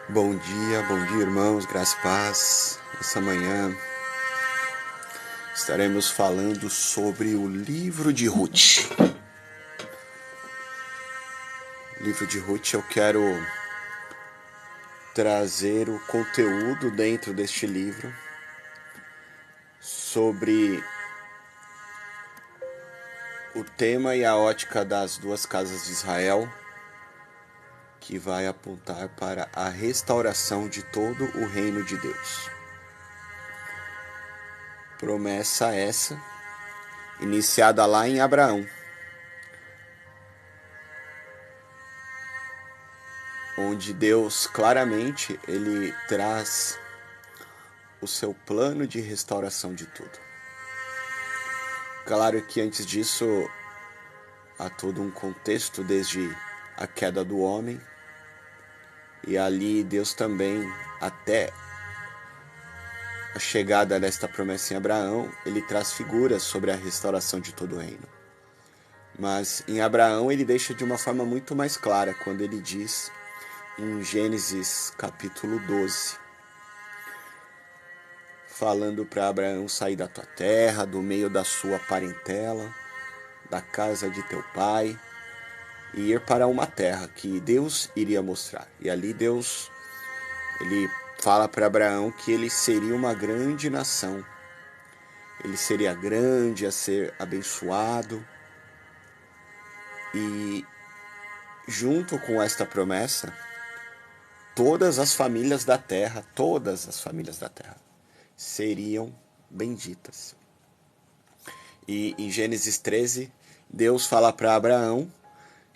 Bom dia, irmãos, graça e paz. Essa manhã estaremos falando sobre o livro de Ruth. Livro de Ruth, eu quero trazer o conteúdo dentro deste livro sobre o tema e a ótica das duas casas de Israel, que vai apontar para a restauração de todo o reino de Deus. Promessa essa, iniciada lá em Abraão, onde Deus claramente ele traz o seu plano de restauração de tudo. Claro que antes disso há todo um contexto desde a queda do homem, e ali Deus também, até a chegada desta promessa em Abraão, ele traz figuras sobre a restauração de todo o reino. Mas em Abraão ele deixa de uma forma muito mais clara quando ele diz em Gênesis capítulo 12, falando para Abraão sair da tua terra, do meio da sua parentela, da casa de teu pai, e ir para uma terra que Deus iria mostrar. E ali Deus, ele fala para Abraão que ele seria uma grande nação, ele seria grande a ser abençoado, e junto com esta promessa, todas as famílias da terra seriam benditas. E em Gênesis 13, Deus fala para Abraão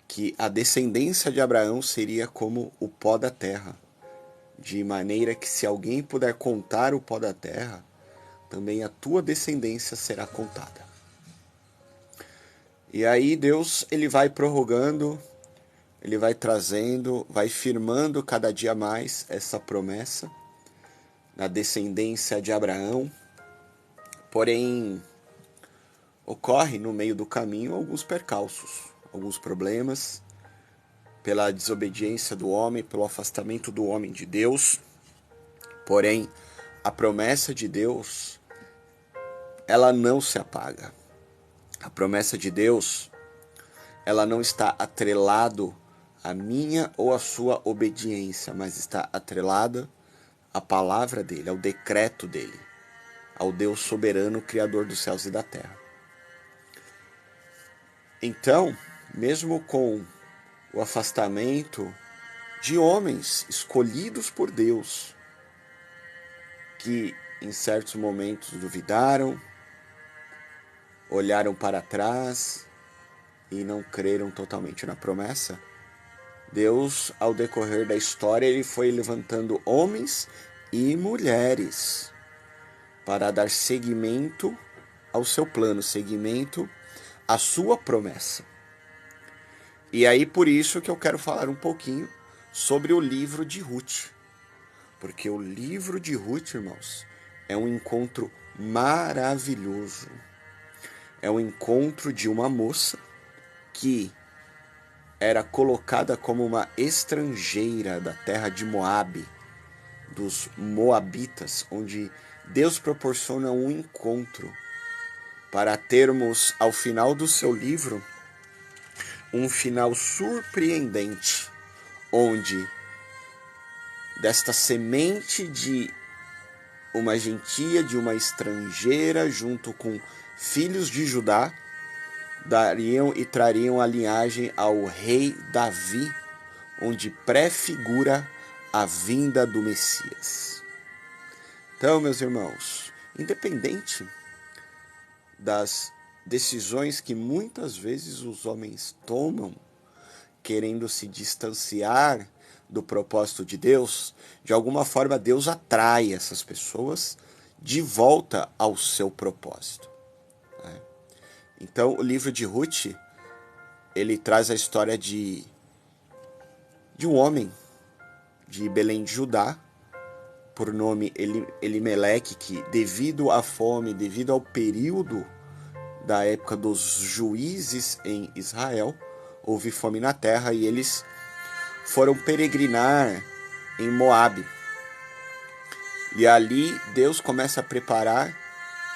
que a descendência de Abraão seria como o pó da terra, de maneira que se alguém puder contar o pó da terra, também a tua descendência será contada. E aí Deus ele vai prorrogando, ele vai trazendo, vai firmando cada dia mais essa promessa na descendência de Abraão. Porém, ocorre no meio do caminho alguns percalços, alguns problemas, pela desobediência do homem, pelo afastamento do homem de Deus. Porém, a promessa de Deus, ela não se apaga. A promessa de Deus, ela não está atrelado à minha ou à sua obediência, mas está atrelada à palavra dele, ao decreto dele, ao Deus soberano, criador dos céus e da terra. Então, mesmo com o afastamento de homens escolhidos por Deus, que em certos momentos duvidaram, olharam para trás e não creram totalmente na promessa, Deus, ao decorrer da história, ele foi levantando homens e mulheres para dar seguimento ao seu plano, seguimento à sua promessa. E aí por isso que eu quero falar um pouquinho sobre o livro de Ruth. Porque o livro de Ruth, irmãos, é um encontro maravilhoso. É um encontro de uma moça que era colocada como uma estrangeira da terra de Moabe, dos Moabitas, onde Deus proporciona um encontro para termos, ao final do seu livro, um final surpreendente, onde desta semente de uma gentia, de uma estrangeira, junto com filhos de Judá, dariam e trariam a linhagem ao rei Davi, onde prefigura a vinda do Messias. Então, meus irmãos, independente das decisões que muitas vezes os homens tomam, querendo se distanciar do propósito de Deus, de alguma forma Deus atrai essas pessoas de volta ao seu propósito. Então, o livro de Ruth, ele traz a história de um homem de Belém de Judá, por nome Elimeleque, que devido à fome, devido ao período da época dos juízes em Israel, houve fome na terra e eles foram peregrinar em Moabe. E ali Deus começa a preparar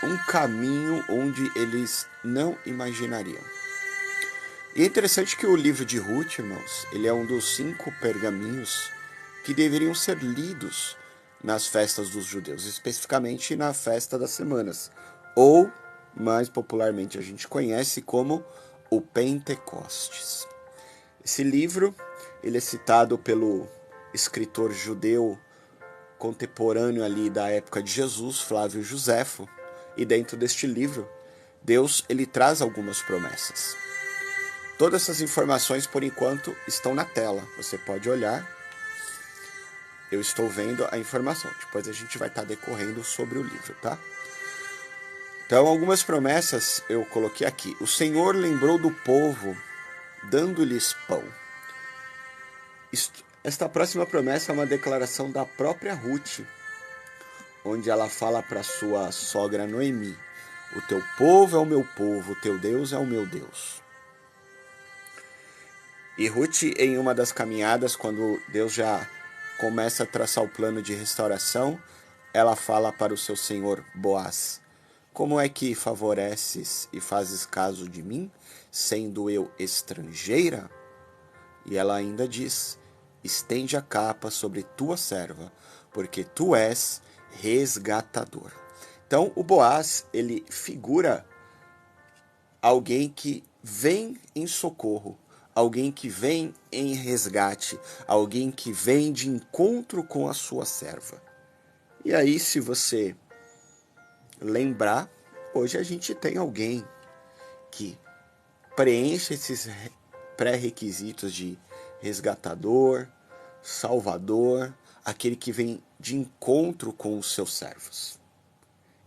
um caminho onde eles não imaginariam. E é interessante que o livro de Ruth, irmãos, ele é um dos 5 pergaminhos que deveriam ser lidos nas festas dos judeus, especificamente na festa das semanas, ou, mais popularmente a gente conhece como o Pentecostes. Esse livro, ele é citado pelo escritor judeu contemporâneo ali da época de Jesus, Flávio Joséfo, e dentro deste livro, Deus ele traz algumas promessas. Todas essas informações, por enquanto, estão na tela. Você pode olhar. Eu estou vendo a informação. Depois a gente vai estar decorrendo sobre o livro, tá? Então, algumas promessas eu coloquei aqui. O Senhor lembrou do povo, dando-lhes pão. Esta próxima promessa é uma declaração da própria Ruth, onde ela fala para sua sogra Noemi: o teu povo é o meu povo, o teu Deus é o meu Deus. E Ruth, em uma das caminhadas, quando Deus já começa a traçar o plano de restauração, ela fala para o seu senhor Boaz: como é que favoreces e fazes caso de mim, sendo eu estrangeira? E ela ainda diz: estende a capa sobre tua serva, porque tu és resgatador. Então, o Boaz, ele figura alguém que vem em socorro, alguém que vem em resgate, alguém que vem de encontro com a sua serva. E aí, se você lembrar, hoje a gente tem alguém que preenche esses pré-requisitos de resgatador, salvador, aquele que vem de encontro com os seus servos.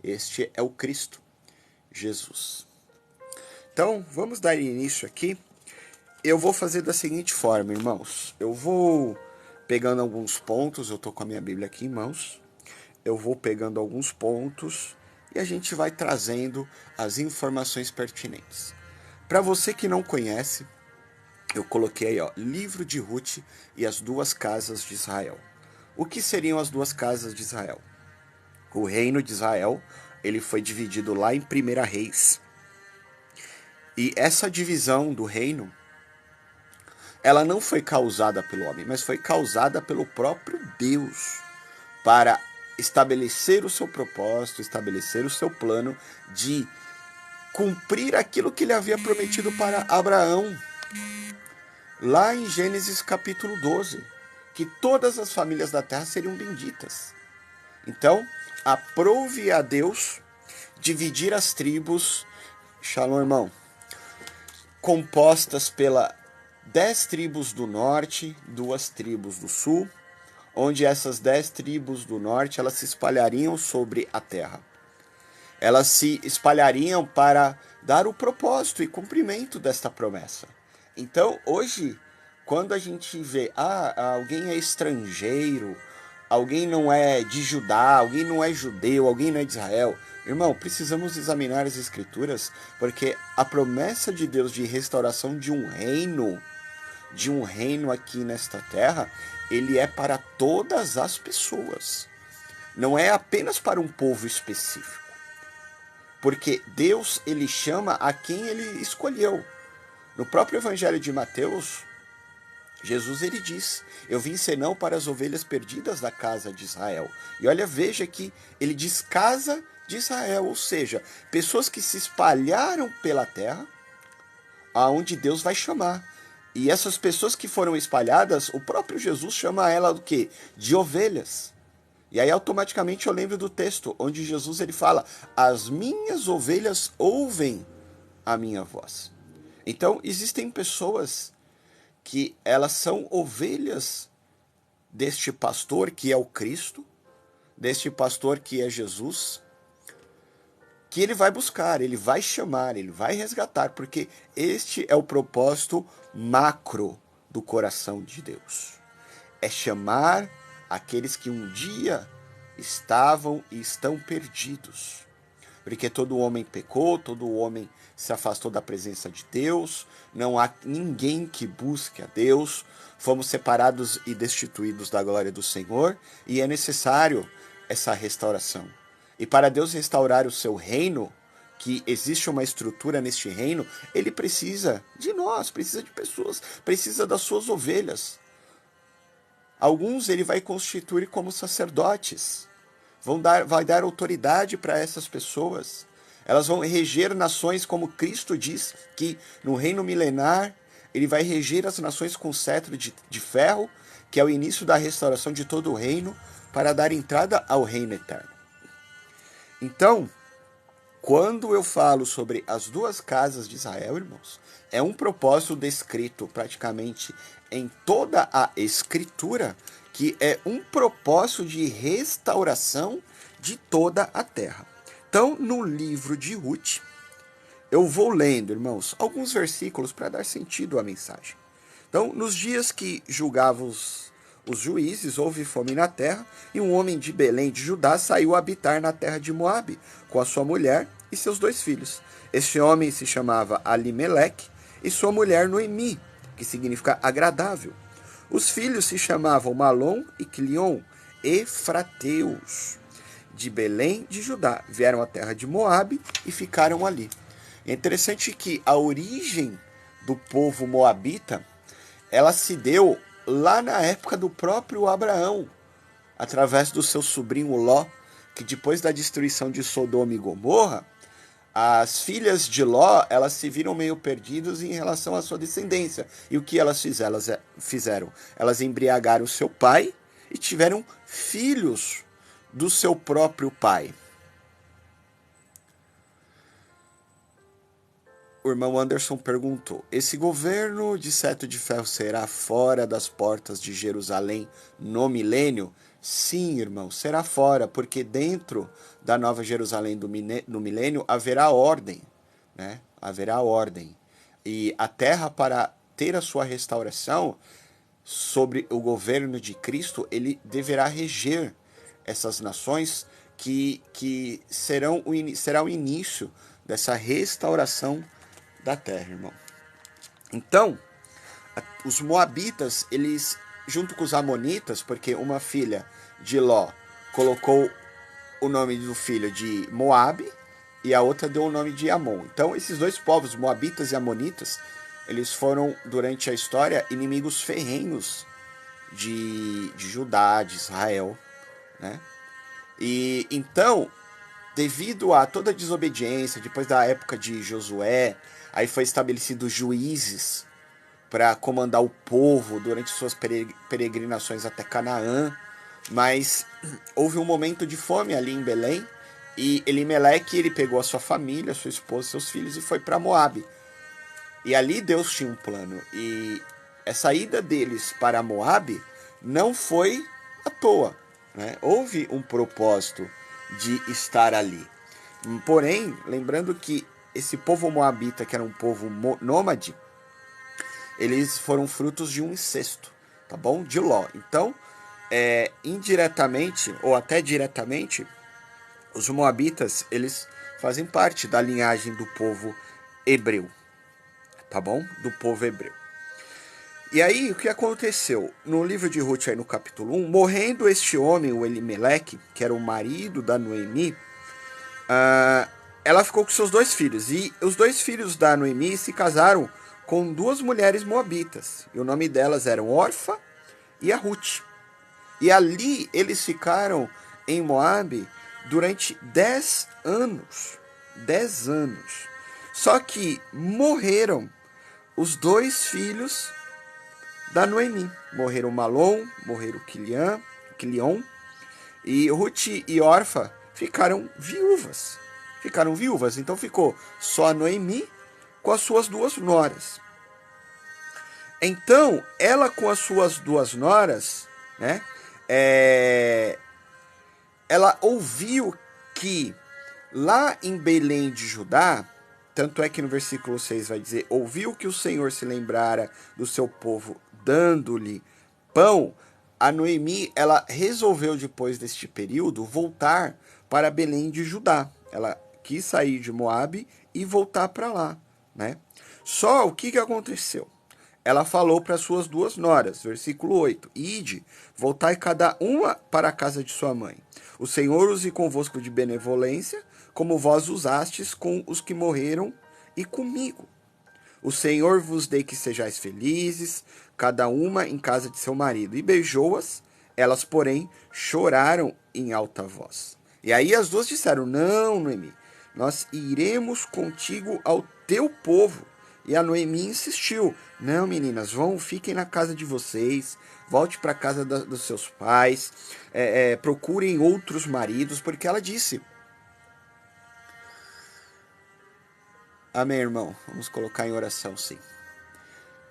Este é o Cristo, Jesus. Então, vamos dar início aqui. Eu vou fazer da seguinte forma, irmãos. Eu vou pegando alguns pontos, eu estou com a minha Bíblia aqui em mãos. Eu vou pegando alguns pontos e a gente vai trazendo as informações pertinentes. Para você que não conhece, eu coloquei aí, livro de Ruth e as 2 casas de Israel. O que seriam as 2 casas de Israel? O reino de Israel, ele foi dividido lá em 1 Reis. E essa divisão do reino, ela não foi causada pelo homem, mas foi causada pelo próprio Deus, para estabelecer o seu propósito, estabelecer o seu plano de cumprir aquilo que ele havia prometido para Abraão. Lá em Gênesis capítulo 12, que todas as famílias da terra seriam benditas. Então, aprove a Deus dividir as tribos, shalom, irmão, compostas pela 10 tribos do norte, 2 tribos do sul, onde essas 10 tribos do norte elas se espalhariam sobre a terra. Elas se espalhariam para dar o propósito e cumprimento desta promessa. Então, hoje, quando a gente vê, alguém é estrangeiro, alguém não é de Judá, alguém não é judeu, alguém não é de Israel, irmão, precisamos examinar as Escrituras, porque a promessa de Deus de restauração de um reino aqui nesta terra, ele é para todas as pessoas. Não é apenas para um povo específico. Porque Deus, ele chama a quem ele escolheu. No próprio Evangelho de Mateus, Jesus ele diz: eu vim senão para as ovelhas perdidas da casa de Israel. E olha, veja que ele diz casa de Israel, ou seja, pessoas que se espalharam pela terra, aonde Deus vai chamar. E essas pessoas que foram espalhadas, o próprio Jesus chama ela do quê? De ovelhas. E aí automaticamente eu lembro do texto onde Jesus ele fala: as minhas ovelhas ouvem a minha voz. Então existem pessoas que elas são ovelhas deste pastor que é o Cristo, deste pastor que é Jesus, que ele vai buscar, ele vai chamar, ele vai resgatar, porque este é o propósito macro do coração de Deus. É chamar aqueles que um dia estavam e estão perdidos. porque todo homem pecou, todo homem se afastou da presença de Deus, não há ninguém que busque a Deus, fomos separados e destituídos da glória do Senhor, e é necessário essa restauração. E para Deus restaurar o seu reino, que existe uma estrutura neste reino, ele precisa de nós, precisa de pessoas, precisa das suas ovelhas. Alguns ele vai constituir como sacerdotes, vai dar autoridade para essas pessoas. Elas vão reger nações como Cristo diz que no reino milenar ele vai reger as nações com cetro de ferro, que é o início da restauração de todo o reino, para dar entrada ao reino eterno. Então, quando eu falo sobre as duas casas de Israel, irmãos, é um propósito descrito praticamente em toda a Escritura, que é um propósito de restauração de toda a terra. Então, no livro de Ruth, eu vou lendo, irmãos, alguns versículos para dar sentido à mensagem. Então, nos dias que julgavam os juízes, houve fome na terra, e um homem de Belém de Judá saiu a habitar na terra de Moabe, com a sua mulher e seus 2 filhos. Este homem se chamava Alimeleque, e sua mulher Noemi, que significa agradável. Os filhos se chamavam Malom e Quilion, efrateus, de Belém de Judá. Vieram à terra de Moabe e ficaram ali. É interessante que a origem do povo moabita, ela se deu lá na época do próprio Abraão, através do seu sobrinho Ló, que depois da destruição de Sodoma e Gomorra, as filhas de Ló, elas se viram meio perdidas em relação à sua descendência. E o que elas fizeram? Elas embriagaram o seu pai e tiveram filhos do seu próprio pai. O irmão Anderson perguntou: esse governo de cetro de ferro será fora das portas de Jerusalém no milênio? Sim, irmão, será fora, porque dentro da Nova Jerusalém no milênio haverá ordem, né? Haverá ordem. E a terra, para ter a sua restauração sobre o governo de Cristo, ele deverá reger essas nações que será o início dessa restauração da terra, irmão. Então, os moabitas, eles, junto com os amonitas, porque uma filha de Ló colocou o nome do filho de Moabe e a outra deu o nome de Amon. Então, esses dois povos, moabitas e amonitas, eles foram, durante a história, inimigos ferrenhos de Judá, de Israel, né? E então, devido a toda a desobediência, depois da época de Josué, aí foi estabelecido juízes para comandar o povo durante suas peregrinações até Canaã, mas houve um momento de fome ali em Belém, e Elimeleque, ele pegou a sua família, sua esposa, seus filhos e foi para Moabe. E ali Deus tinha um plano, e essa ida deles para Moabe não foi à toa, né? Houve um propósito de estar ali. Porém, lembrando que esse povo moabita, que era um povo nômade, eles foram frutos de um incesto, tá bom? De Ló. Então, indiretamente ou até diretamente, os moabitas, eles fazem parte da linhagem do povo hebreu, tá bom? Do povo hebreu. E aí, o que aconteceu? No livro de Ruth, aí no capítulo 1, morrendo este homem, o Elimeleque, que era o marido da Noemi, ela ficou com seus 2 filhos. E os 2 filhos da Noemi se casaram com 2 mulheres moabitas. E o nome delas eram Orfa e a Ruth. E ali eles ficaram em Moabe durante 10 anos. 10 anos. Só que morreram os 2 filhos da Noemi. Morreram Malom, morreram Quilion. E Ruth e Orfa ficaram viúvas. Então ficou só a Noemi com as suas 2 noras. Então, ela com as suas 2 noras, né? Ela ouviu que lá em Belém de Judá, tanto é que no versículo 6 vai dizer: ouviu que o Senhor se lembrara do seu povo, dando-lhe pão. A Noemi, ela resolveu, depois deste período, voltar para Belém de Judá. Ela quis sair de Moabe e voltar para lá, né? Só o que aconteceu? Ela falou para suas duas noras, versículo 8: Ide, voltai cada uma para a casa de sua mãe. O Senhor use convosco de benevolência, como vós usastes com os que morreram e comigo. O Senhor vos dê que sejais felizes, cada uma em casa de seu marido. E beijou-as, elas, porém, choraram em alta voz. E aí as duas disseram: Não, Noemi, nós iremos contigo ao teu povo. E a Noemi insistiu: Não, meninas, fiquem na casa de vocês, volte para a casa dos seus pais, procurem outros maridos, porque ela disse. Amém, irmão? Vamos colocar em oração, sim.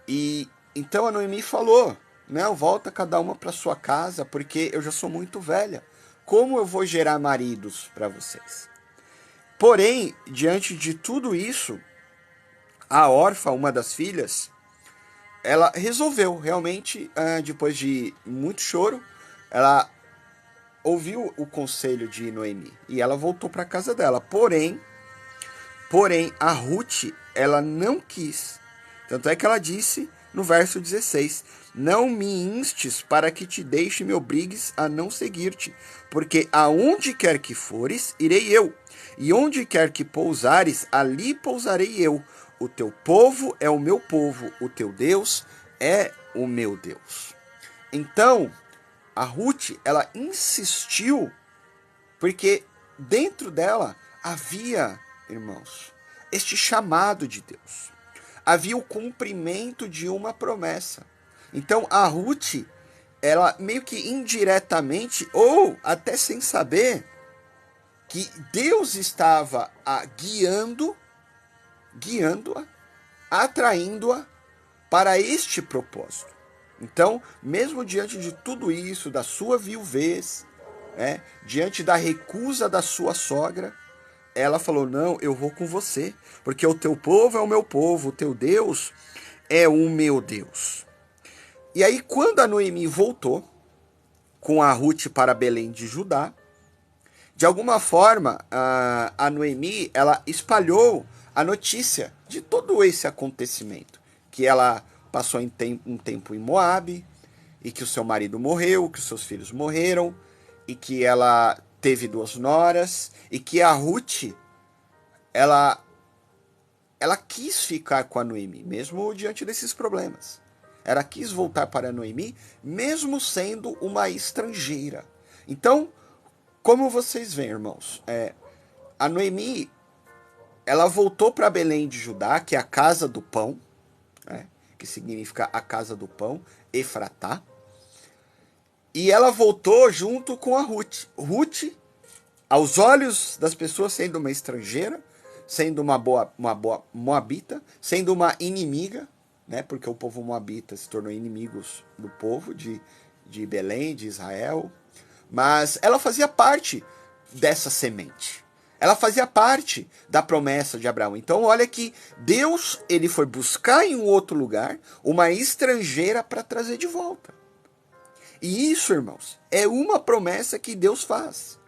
E então a Noemi falou: Não, volta cada uma para sua casa, porque eu já sou muito velha. Como eu vou gerar maridos para vocês? Porém, diante de tudo isso, a Orfa, uma das filhas, ela resolveu realmente, depois de muito choro, ela ouviu o conselho de Noemi e ela voltou para a casa dela. Porém, a Ruth, ela não quis. Tanto é que ela disse no verso 16: Não me instes para que te deixe e me obrigues a não seguir-te, porque aonde quer que fores, irei eu, e onde quer que pousares, ali pousarei eu. O teu povo é o meu povo, o teu Deus é o meu Deus. Então, a Ruth, ela insistiu, porque dentro dela havia, irmãos, este chamado de Deus. Havia o cumprimento de uma promessa. Então, a Ruth, ela meio que indiretamente, ou até sem saber, que Deus estava guiando-a, atraindo-a para este propósito. Então, mesmo diante de tudo isso, da sua viuvez, diante da recusa da sua sogra, ela falou: Não, eu vou com você, porque o teu povo é o meu povo, o teu Deus é o meu Deus. E aí, quando a Noemi voltou com a Ruth para Belém de Judá, de alguma forma, a Noemi, ela espalhou a notícia de todo esse acontecimento, que ela passou um tempo em Moabe, e que o seu marido morreu, que os seus filhos morreram, e que ela teve 2 noras, e que a Ruth, ela quis ficar com a Noemi, mesmo diante desses problemas. Ela quis voltar para a Noemi, mesmo sendo uma estrangeira. Então, como vocês veem, irmãos, a Noemi, ela voltou para Belém de Judá, que é a casa do pão, que significa a casa do pão, Efratá. E ela voltou junto com a Ruth. Ruth, aos olhos das pessoas, sendo uma estrangeira, sendo uma boa moabita, sendo uma inimiga, porque o povo moabita se tornou inimigos do povo de Belém, de Israel. Mas ela fazia parte dessa semente. Ela fazia parte da promessa de Abraão. Então, olha que Deus, ele foi buscar em um outro lugar uma estrangeira para trazer de volta. E isso, irmãos, é uma promessa que Deus faz.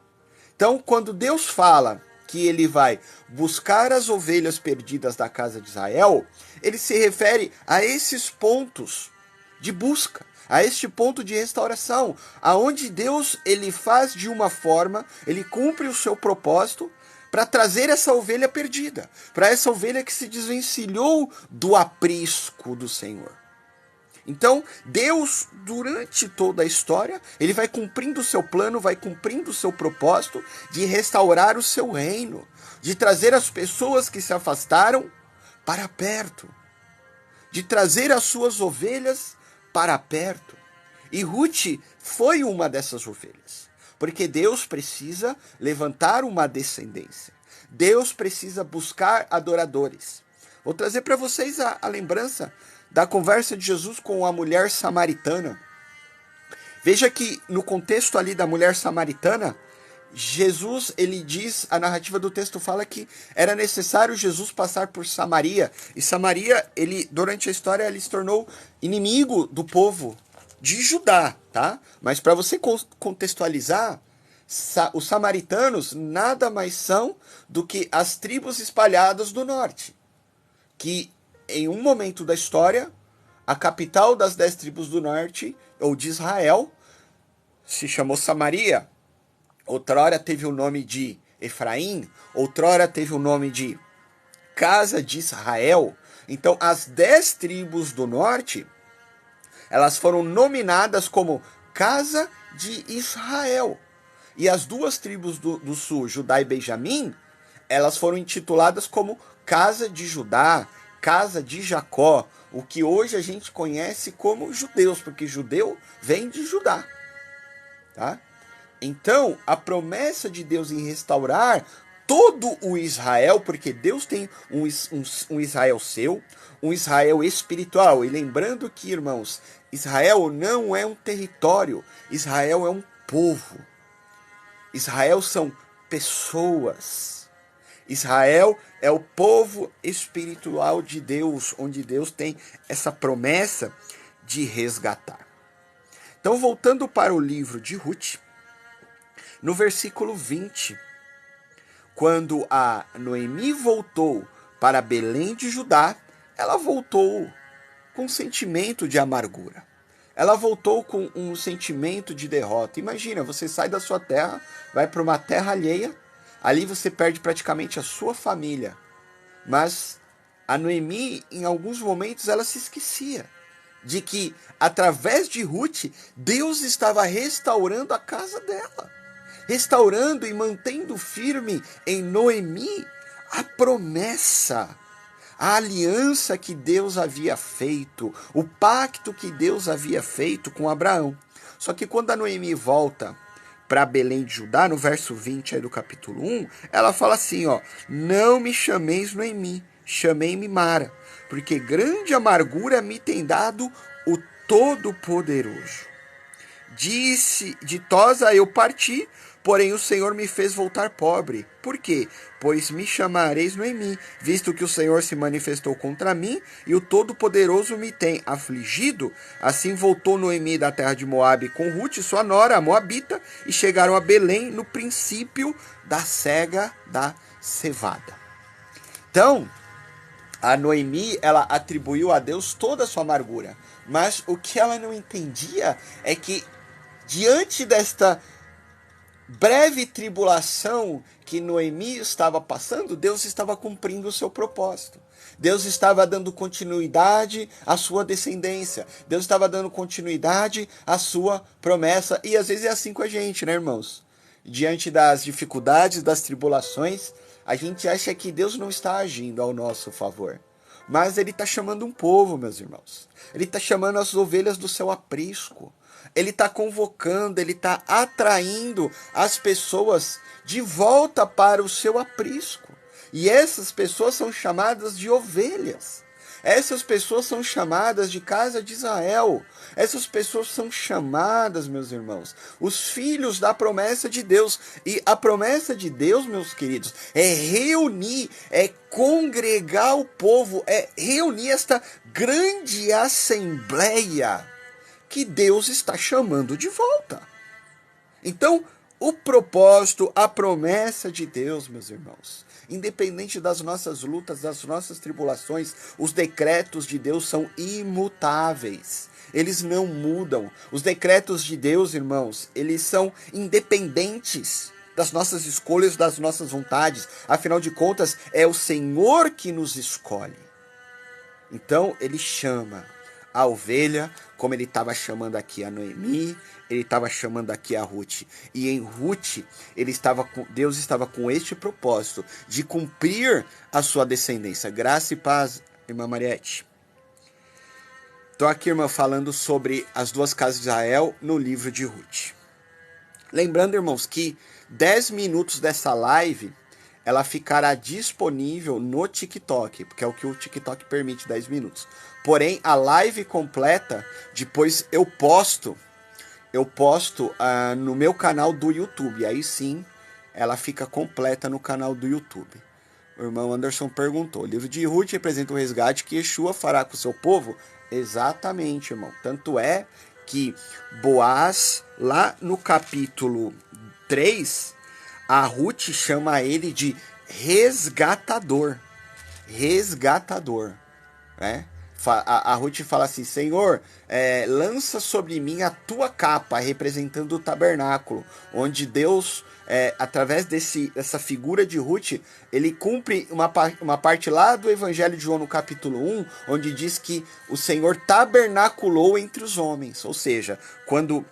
Então, quando Deus fala que ele vai buscar as ovelhas perdidas da casa de Israel, ele se refere a esses pontos de busca, a este ponto de restauração, aonde Deus, ele faz de uma forma, ele cumpre o seu propósito para trazer essa ovelha perdida, para essa ovelha que se desvencilhou do aprisco do Senhor. Então, Deus, durante toda a história, ele vai cumprindo o seu plano, vai cumprindo o seu propósito de restaurar o seu reino, de trazer as pessoas que se afastaram para perto, de trazer as suas ovelhas para perto. E Ruth foi uma dessas ovelhas, porque Deus precisa levantar uma descendência. Deus precisa buscar adoradores. Vou trazer para vocês a lembrança da conversa de Jesus com a mulher samaritana. Veja que no contexto ali da mulher samaritana, Jesus, ele diz, a narrativa do texto fala que era necessário Jesus passar por Samaria. E Samaria, durante a história, ele se tornou inimigo do povo de Judá, tá? Mas para você contextualizar, Os samaritanos nada mais são do que as tribos espalhadas do norte, que em um momento da história, a capital das 10 tribos do norte, ou de Israel, se chamou Samaria. Outrora teve o nome de Efraim, outrora teve o nome de Casa de Israel. Então, as 10 tribos do norte, elas foram nominadas como Casa de Israel. E as 2 tribos do sul, Judá e Benjamim, elas foram intituladas como Casa de Judá, Casa de Jacó, o que hoje a gente conhece como judeus, porque judeu vem de Judá. Tá? Então, a promessa de Deus em restaurar todo o Israel, porque Deus tem um Israel seu, um Israel espiritual. E lembrando que, irmãos, Israel não é um território, Israel é um povo. Israel são pessoas. Israel é o povo espiritual de Deus, onde Deus tem essa promessa de resgatar. Então, voltando para o livro de Ruth, no versículo 20, quando a Noemi voltou para Belém de Judá, ela voltou com um sentimento de amargura. Ela voltou com um sentimento de derrota. Imagina, você sai da sua terra, vai para uma terra alheia, ali você perde praticamente a sua família. Mas a Noemi, em alguns momentos, ela se esquecia de que, através de Ruth, Deus estava restaurando a casa dela. Restaurando e mantendo firme em Noemi a promessa, a aliança que Deus havia feito, o pacto que Deus havia feito com Abraão. Só que quando a Noemi volta para Belém de Judá, no verso 20 aí do capítulo 1, ela fala assim, ó: não me chameis Noemi, chamei-me Mara, porque grande amargura me tem dado o Todo-Poderoso. Ditosa eu parti, porém o Senhor me fez voltar pobre. Por quê? Pois me chamareis Noemi, visto que o Senhor se manifestou contra mim e o Todo-Poderoso me tem afligido. Assim voltou Noemi da terra de Moabe com Ruth, sua nora, a moabita, e chegaram a Belém no princípio da cega da cevada. Então, a Noemi, ela atribuiu a Deus toda a sua amargura. Mas o que ela não entendia é que, diante desta breve tribulação que Noemi estava passando, Deus estava cumprindo o seu propósito. Deus estava dando continuidade à sua descendência. Deus estava dando continuidade à sua promessa. E às vezes é assim com a gente, né, irmãos? Diante das dificuldades, das tribulações, a gente acha que Deus não está agindo ao nosso favor. Mas Ele está chamando um povo, meus irmãos. Ele está chamando as ovelhas do seu aprisco. Ele está convocando, Ele está atraindo as pessoas de volta para o seu aprisco. E essas pessoas são chamadas de ovelhas. Essas pessoas são chamadas de casa de Israel. Essas pessoas são chamadas, meus irmãos, os filhos da promessa de Deus. E a promessa de Deus, meus queridos, é reunir, é congregar o povo, é reunir esta grande assembleia que Deus está chamando de volta. Então, o propósito, a promessa de Deus, meus irmãos, independente das nossas lutas, das nossas tribulações, os decretos de Deus são imutáveis. Eles não mudam. Os decretos de Deus, irmãos, eles são independentes das nossas escolhas, das nossas vontades. Afinal de contas, é o Senhor que nos escolhe. Então, Ele chama a ovelha, como Ele estava chamando aqui a Noemi, Ele estava chamando aqui a Ruth. E em Ruth, Deus estava com este propósito de cumprir a sua descendência. Graça e paz, irmã Mariette. Estou aqui, irmã, falando sobre as 2 casas de Israel no livro de Ruth. Lembrando, irmãos, que 10 minutos dessa live, ela ficará disponível no TikTok, porque é o que o TikTok permite, 10 minutos. Porém, a live completa, depois eu posto no meu canal do YouTube. Aí sim, ela fica completa no canal do YouTube. O irmão Anderson perguntou: o livro de Ruth representa o resgate que Yeshua fará com o seu povo? Exatamente, irmão. Tanto é que Boaz, lá no capítulo 3, a Ruth chama ele de resgatador. Resgatador, né? A Ruth fala assim: Senhor, lança sobre mim a tua capa, representando o tabernáculo, onde Deus, através dessa figura de Ruth, ele cumpre uma parte lá do Evangelho de João no capítulo 1, onde diz que o Senhor tabernaculou entre os homens, ou seja, quando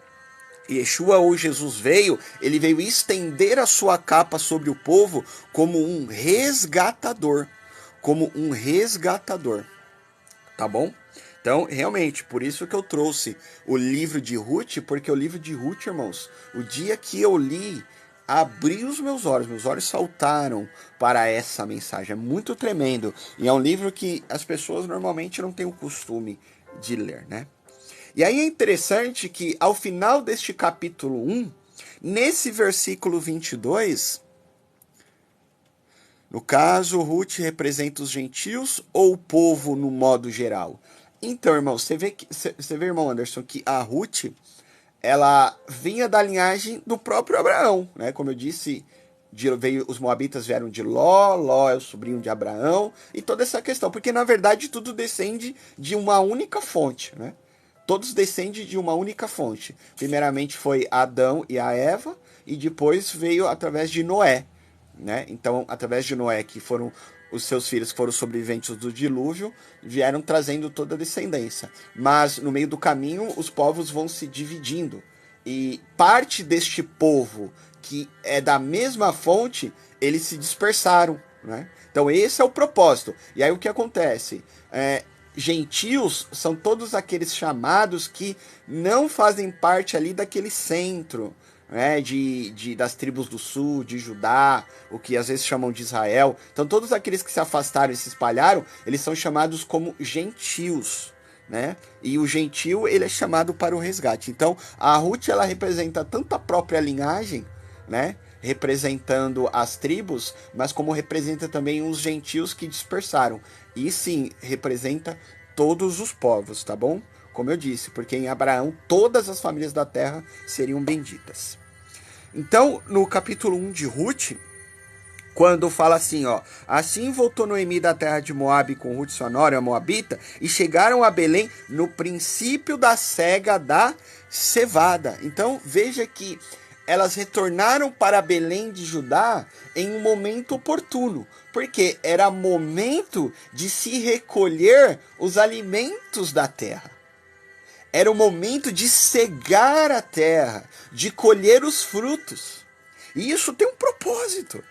Yeshua ou Jesus veio, ele veio estender a sua capa sobre o povo como um resgatador, tá bom? Então, realmente, por isso que eu trouxe o livro de Ruth, porque o livro de Ruth, irmãos, o dia que eu li, abriu os meus olhos saltaram para essa mensagem, é muito tremendo, e é um livro que as pessoas normalmente não têm o costume de ler, né? E aí é interessante que ao final deste capítulo 1, nesse versículo 22, no caso, Ruth representa os gentios ou o povo no modo geral? Então, irmão, você vê, irmão Anderson, que a Ruth, ela vinha da linhagem do próprio Abraão, né? Como eu disse, os moabitas vieram de Ló é o sobrinho de Abraão, e toda essa questão, porque na verdade tudo descende de uma única fonte, né? Todos descendem de uma única fonte. Primeiramente foi Adão e a Eva, e depois veio através de Noé, né? Então, através de Noé, que foram os seus filhos que foram sobreviventes do dilúvio, vieram trazendo toda a descendência. Mas no meio do caminho, os povos vão se dividindo. E parte deste povo, que é da mesma fonte, eles se dispersaram, né? Então esse é o propósito. E aí o que acontece? Gentios são todos aqueles chamados que não fazem parte ali daquele centro, né, das tribos do sul, de Judá, o que às vezes chamam de Israel. Então todos aqueles que se afastaram e se espalharam, eles são chamados como gentios, né? E o gentio, ele é chamado para o resgate. Então a Ruth, ela representa tanto a própria linhagem, né, representando as tribos, mas como representa também os gentios que dispersaram. E sim, representa todos os povos, tá bom? Como eu disse, porque em Abraão todas as famílias da terra seriam benditas. Então, no capítulo 1 de Ruth, quando fala assim, ó: assim voltou Noemi da terra de Moabe com Ruth sua nora, a moabita, e chegaram a Belém no princípio da cega da cevada. Então, veja que elas retornaram para Belém de Judá em um momento oportuno, porque era momento de se recolher os alimentos da terra. Era o momento de cegar a terra, de colher os frutos. E isso tem um propósito.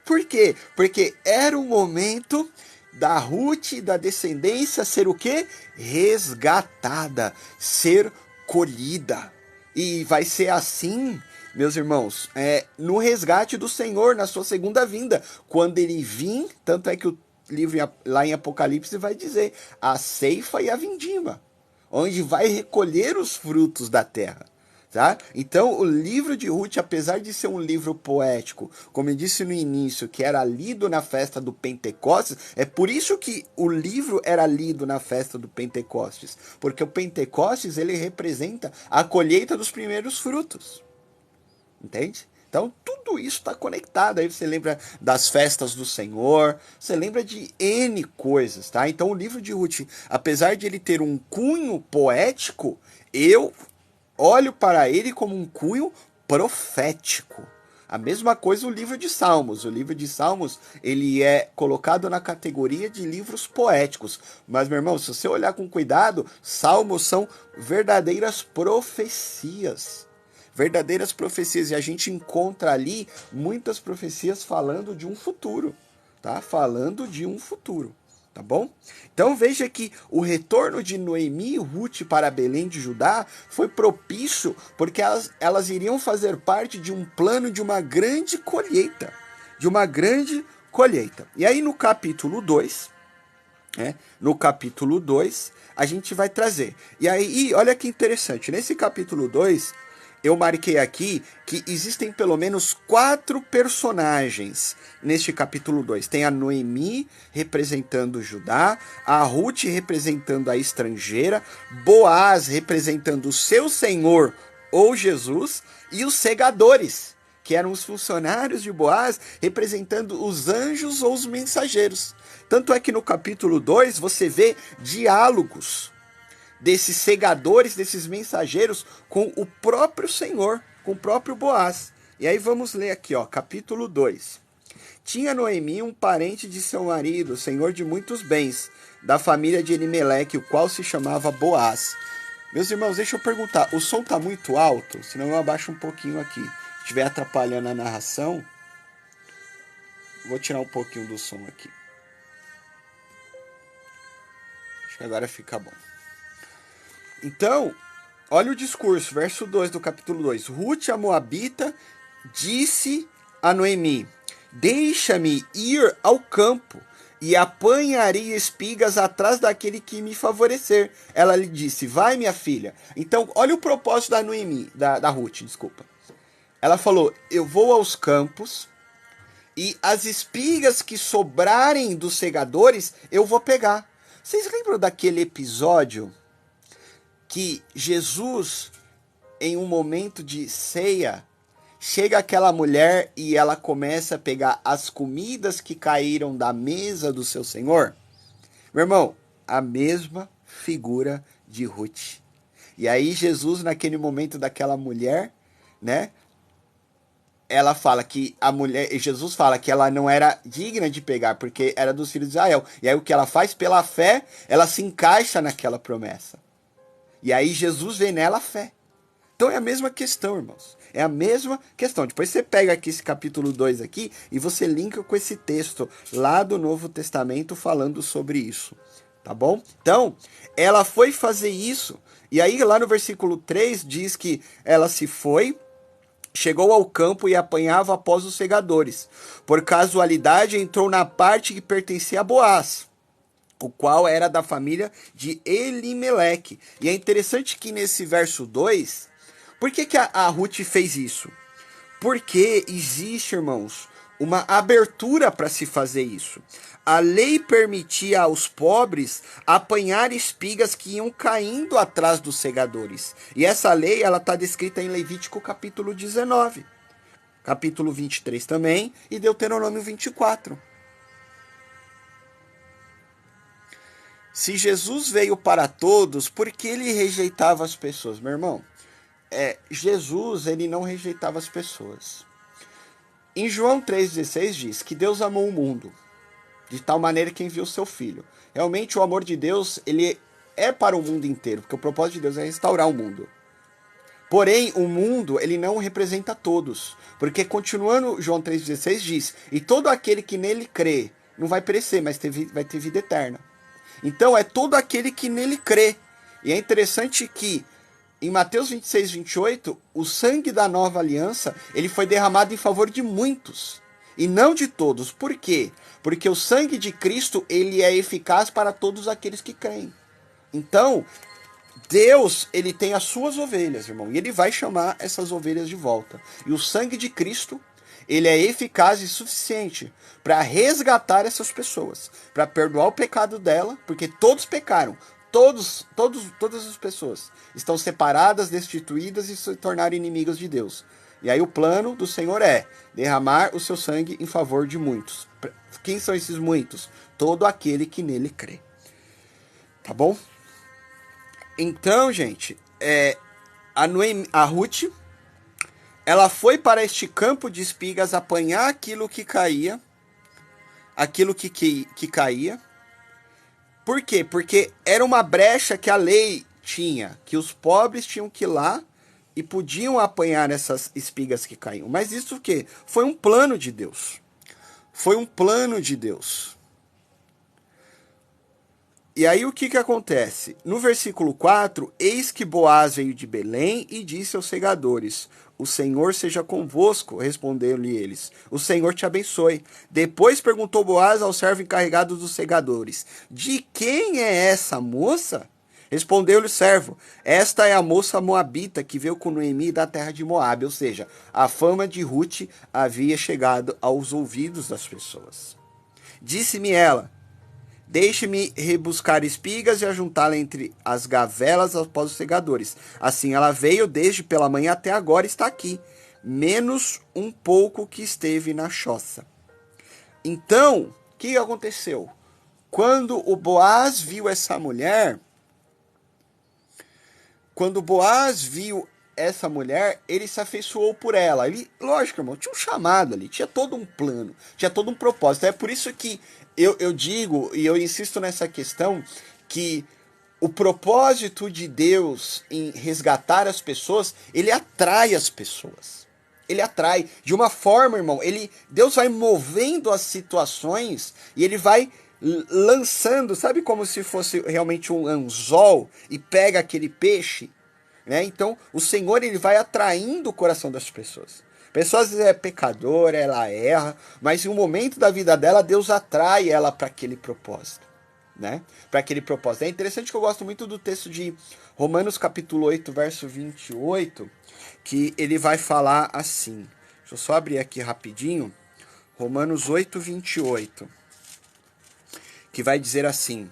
Por quê? Porque era o momento da Ruth e da descendência ser o quê? Resgatada, ser colhida. E vai ser assim, meus irmãos, no resgate do Senhor, na sua segunda vinda. Quando ele vir, tanto é que o livro lá em Apocalipse vai dizer: a ceifa e a vindima, onde vai recolher os frutos da terra. Tá? Então o livro de Ruth, apesar de ser um livro poético, como eu disse no início, que era lido na festa do Pentecostes, é por isso que o livro era lido na festa do Pentecostes, porque o Pentecostes, ele representa a colheita dos primeiros frutos, entende? Então tudo isso está conectado. Aí você lembra das festas do Senhor, você lembra de N coisas, tá? Então o livro de Ruth, apesar de ele ter um cunho poético, eu olho para ele como um cunho profético. A mesma coisa o livro de Salmos. O livro de Salmos, ele é colocado na categoria de livros poéticos. Mas, meu irmão, se você olhar com cuidado, Salmos são verdadeiras profecias. Verdadeiras profecias. E a gente encontra ali muitas profecias falando de um futuro. Tá? Falando de um futuro. Tá bom? Então veja que o retorno de Noemi e Ruth para Belém de Judá foi propício porque elas iriam fazer parte de um plano de uma grande colheita. De uma grande colheita. E aí no capítulo 2, no capítulo 2, a gente vai trazer. E aí, olha que interessante, nesse capítulo 2, eu marquei aqui que existem pelo menos 4 personagens neste capítulo 2. Tem a Noemi representando Judá, a Ruth representando a estrangeira, Boaz representando o seu senhor ou Jesus, e os segadores, que eram os funcionários de Boaz, representando os anjos ou os mensageiros. Tanto é que no capítulo 2 você vê diálogos desses segadores, desses mensageiros, com o próprio Senhor, com o próprio Boaz. E aí vamos ler aqui, ó, capítulo 2. Tinha Noemi um parente de seu marido, senhor de muitos bens, da família de Elimeleque, o qual se chamava Boaz. Meus irmãos, deixa eu perguntar, o som tá muito alto? Senão eu abaixo um pouquinho aqui. Se estiver atrapalhando a narração, vou tirar um pouquinho do som aqui. Acho que agora fica bom. Então, olha o discurso, verso 2 do capítulo 2. Ruth, a Moabita, disse a Noemi: deixa-me ir ao campo e apanharei espigas atrás daquele que me favorecer. Ela lhe disse: vai, minha filha. Então, olha o propósito da Noemi, da Ruth, desculpa. Ela falou: eu vou aos campos e as espigas que sobrarem dos segadores eu vou pegar. Vocês lembram daquele episódio que Jesus, em um momento de ceia, chega aquela mulher e ela começa a pegar as comidas que caíram da mesa do seu senhor? Meu irmão, a mesma figura de Ruth. E aí Jesus, naquele momento daquela mulher, né? Ela fala que a mulher, Jesus fala que ela não era digna de pegar porque era dos filhos de Israel. E aí o que ela faz? Pela fé, ela se encaixa naquela promessa. E aí Jesus vê nela a fé. Então é a mesma questão, irmãos. É a mesma questão. Depois você pega aqui esse capítulo 2 aqui e você linka com esse texto lá do Novo Testamento falando sobre isso. Tá bom? Então, ela foi fazer isso. E aí lá no versículo 3 diz que ela se foi, chegou ao campo e apanhava após os segadores. Por casualidade entrou na parte que pertencia a Boaz, o qual era da família de Elimeleque. E é interessante que nesse verso 2, por que a Ruth fez isso? Porque existe, irmãos, uma abertura para se fazer isso. A lei permitia aos pobres apanhar espigas que iam caindo atrás dos segadores. E essa lei ela está descrita em Levítico capítulo 19, capítulo 23 também e Deuteronômio 24. Se Jesus veio para todos, por que ele rejeitava as pessoas? Meu irmão, Jesus ele não rejeitava as pessoas. Em João 3,16 diz que Deus amou o mundo, de tal maneira que enviou seu Filho. Realmente o amor de Deus ele é para o mundo inteiro, porque o propósito de Deus é restaurar o mundo. Porém, o mundo ele não representa todos, porque continuando João 3,16 diz, e todo aquele que nele crê não vai perecer, mas vai ter vida eterna. Então é todo aquele que nele crê. E é interessante que em Mateus 26, 28, o sangue da nova aliança ele foi derramado em favor de muitos e não de todos. Por quê? Porque o sangue de Cristo ele é eficaz para todos aqueles que creem. Então, Deus ele tem as suas ovelhas, irmão, e ele vai chamar essas ovelhas de volta. E o sangue de Cristo ele é eficaz e suficiente para resgatar essas pessoas, para perdoar o pecado dela, porque todos pecaram. Todas as pessoas estão separadas, destituídas e se tornaram inimigos de Deus. E aí o plano do Senhor é derramar o seu sangue em favor de muitos. Quem são esses muitos? Todo aquele que nele crê. Tá bom? Então, gente, a Ruth, ela foi para este campo de espigas apanhar aquilo que caía, que caía. Por quê? Porque era uma brecha que a lei tinha, que os pobres tinham que ir lá e podiam apanhar essas espigas que caíam. Mas isso o quê? Foi um plano de Deus. Foi um plano de Deus. E aí o que acontece? No versículo 4, eis que Boaz veio de Belém e disse aos segadores, o Senhor seja convosco, responderam-lhe eles, o Senhor te abençoe. Depois perguntou Boaz ao servo encarregado dos segadores, de quem é essa moça? Respondeu-lhe o servo, esta é a moça moabita que veio com Noemi da terra de Moabe, ou seja, a fama de Ruth havia chegado aos ouvidos das pessoas. Disse-me ela, deixe-me rebuscar espigas e ajuntá-la entre as gavelas após os segadores. Assim ela veio desde pela manhã até agora e está aqui. menos um pouco que esteve na choça. Então, o que aconteceu? Quando o Boaz viu essa mulher, ele se afeiçoou por ela. Ele, lógico, irmão, tinha um chamado ali, tinha todo um plano, tinha todo um propósito. É por isso que eu digo, e eu insisto nessa questão, que o propósito de Deus em resgatar as pessoas, ele atrai as pessoas. Ele atrai de uma forma, irmão. Deus vai movendo as situações e ele vai lançando, sabe como se fosse realmente um anzol e pega aquele peixe, né? Então, o Senhor ele vai atraindo o coração das pessoas. A pessoa às vezes é pecadora, ela erra, mas em um momento da vida dela, Deus atrai ela para aquele propósito, né? Para aquele propósito. É interessante que eu gosto muito do texto de Romanos capítulo 8, verso 28, que ele vai falar assim. Deixa eu só abrir aqui rapidinho. Romanos 8, 28, que vai dizer assim: